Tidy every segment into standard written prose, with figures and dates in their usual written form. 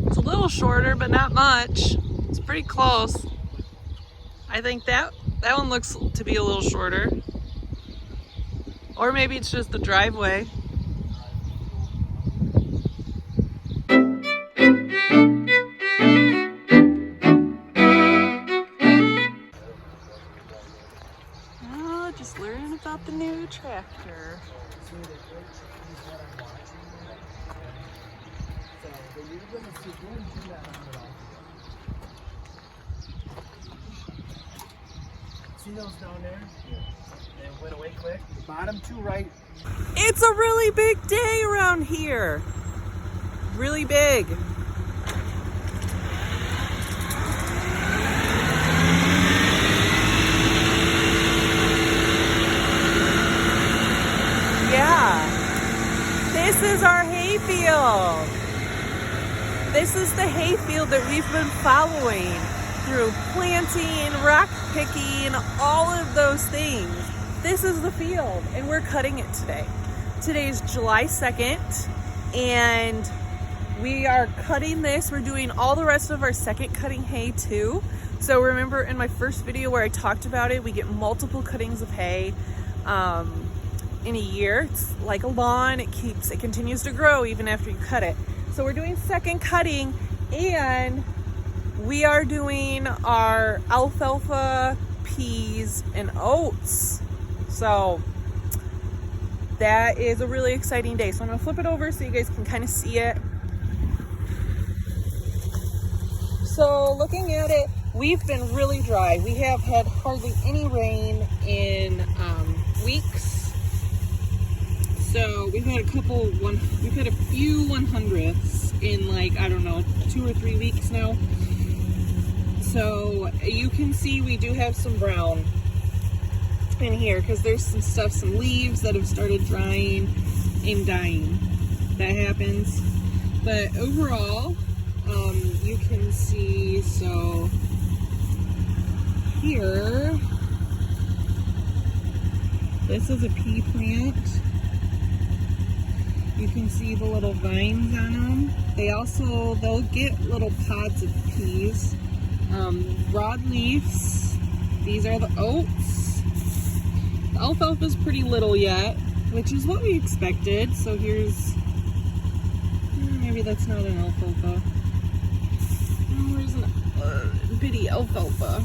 It's a little shorter, but not much. It's pretty close. I think that one looks to be a little shorter. Or maybe it's just the driveway. Oh, just learning about the new tractor. See those down there? Yeah. They went away quick. The bottom two right. It's a really big day around here. Really big. Yeah. This is our hayfield. This is the hayfield that we've been following through planting, rock picking, all of those things. This is the field, and we're cutting it today. Today is July 2nd, and we are cutting this. We're doing all the rest of our second cutting hay too. So remember in my first video where I talked about it, we get multiple cuttings of hay in a year. It's like a lawn. It continues to grow even after you cut it. So we're doing second cutting, and we are doing our alfalfa, peas, and oats. So that is a really exciting day. So I'm gonna flip it over so you guys can kind of see it. So looking at it, we've been really dry. We have had hardly any rain in weeks. So we've had a few 100ths in like, I don't know, 2 or 3 weeks now. So you can see we do have some brown in here because there's some leaves that have started drying and dying. That happens. But overall, you can see, so here, this is a pea plant. You can see the little vines on them. They'll get little pods of peas. Broadleafs. These are the oats. The alfalfa is pretty little yet, which is what we expected. So here's, maybe that's not an alfalfa. Oh, there's a bitty alfalfa.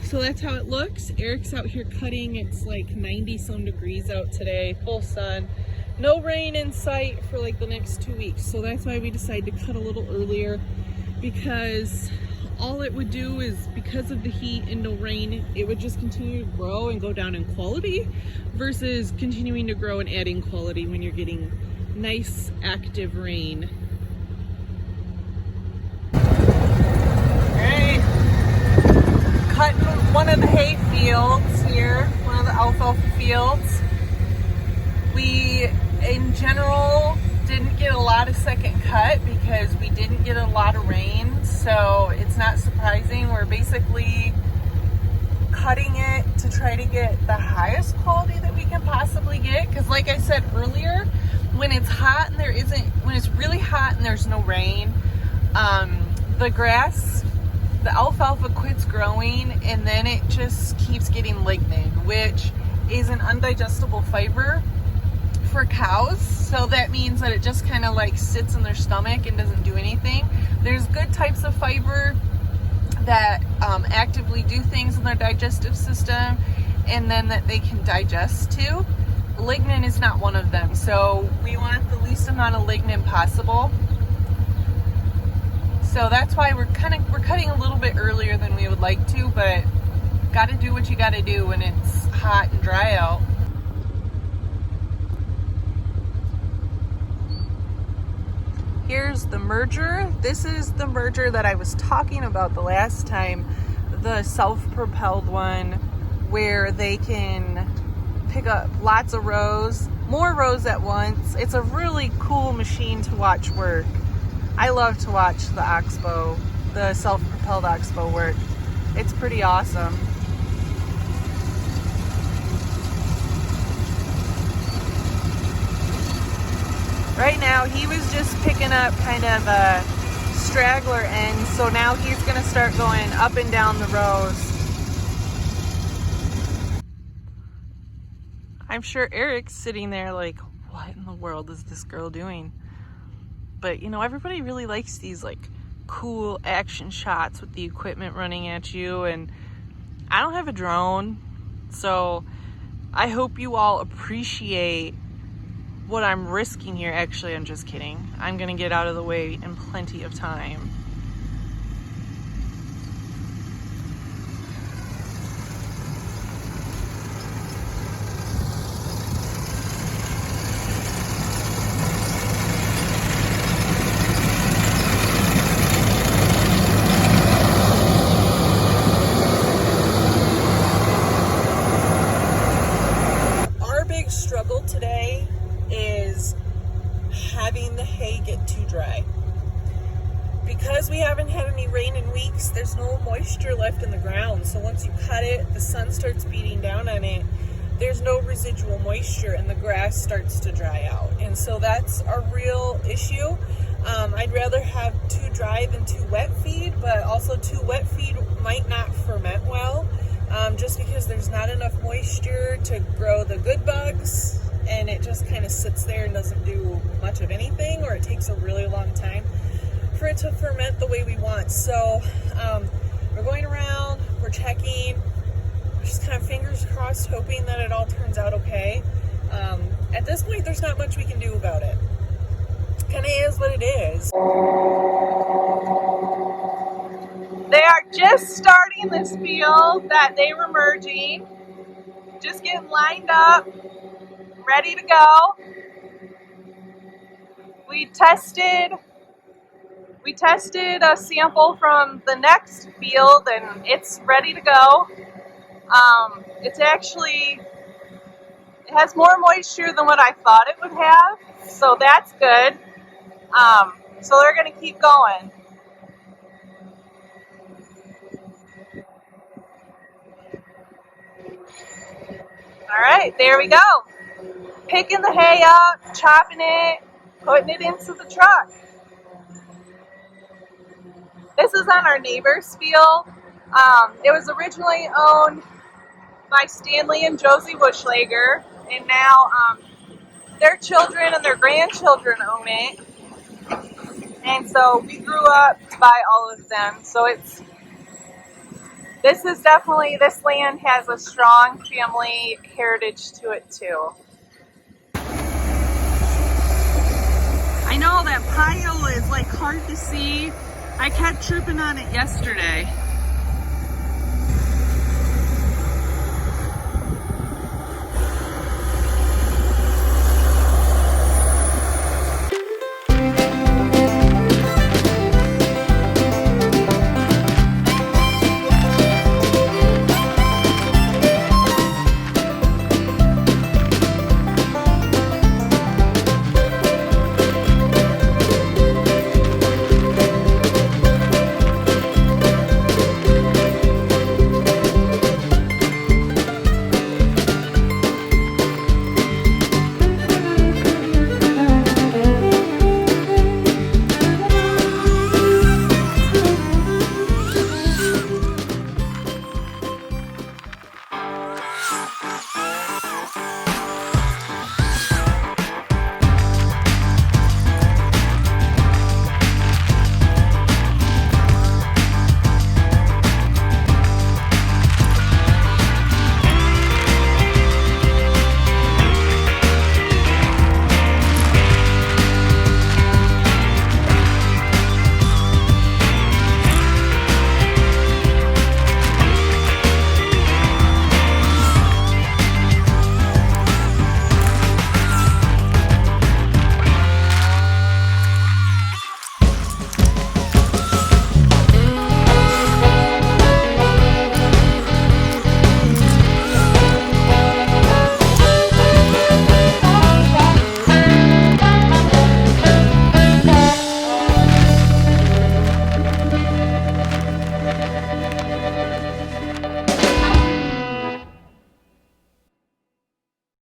So that's how it looks. Eric's out here cutting. It's like 90 some degrees out today, full sun. No rain in sight for like the next 2 weeks. So that's why we decided to cut a little earlier, because all it would do is, because of the heat and no rain, it would just continue to grow and go down in quality versus continuing to grow and adding quality when you're getting nice active rain. Alright, cutting one of the hay fields here, one of the alfalfa fields. We, in general, didn't get a lot of second cut because we didn't get a lot of rain, so it's not surprising. We're basically cutting it to try to get the highest quality that we can possibly get, because like I said earlier, when it's hot and when it's really hot and there's no rain, the grass, the alfalfa quits growing, and then it just keeps getting lignin, which is an undigestible fiber for cows. So that means that it just kind of like sits in their stomach and doesn't do anything. There's good types of fiber that actively do things in their digestive system and then that they can digest too. Lignin is not one of them, so we want the least amount of lignin possible. So that's why we're cutting a little bit earlier than we would like to, but got to do what you got to do when it's hot and dry out. Here's the merger. This is the merger that I was talking about the last time, the self-propelled one, where they can pick up lots of rows, more rows at once. It's a really cool machine to watch work. I love to watch the oxbow, the self-propelled oxbow work. It's pretty awesome. Right now, he was just picking up kind of a straggler end, so now he's gonna start going up and down the rows. I'm sure Eric's sitting there like, what in the world is this girl doing? But you know, everybody really likes these like cool action shots with the equipment running at you, and I don't have a drone, so I hope you all appreciate what I'm risking here. Actually, I'm just kidding. I'm gonna get out of the way in plenty of time. Our big struggle today is having the hay get too dry. Because we haven't had any rain in weeks, there's no moisture left in the ground. So once you cut it, the sun starts beating down on it, there's no residual moisture and the grass starts to dry out. And so that's a real issue. I'd rather have too dry than too wet feed, but also too wet feed might not ferment well, just because there's not enough moisture to grow the good bugs, and it just kind of sits there and doesn't do much of anything, or it takes a really long time for it to ferment the way we want. So we're going around, we're checking, just kind of fingers crossed, hoping that it all turns out okay. At this point, there's not much we can do about it. Kind of is what it is. They are just starting this field that they were merging, just getting lined up, ready to go. We tested a sample from the next field and it's ready to go. It has more moisture than what I thought it would have, so that's good. So they're going to keep going. All right, there we go. Picking the hay up, chopping it, putting it into the truck. This is on our neighbor's field. It was originally owned by Stanley and Josie Buschlager, and now their children and their grandchildren own it. And so we grew up to buy all of them. So this land has a strong family heritage to it too. I know that pile is like hard to see. I kept tripping on it yesterday.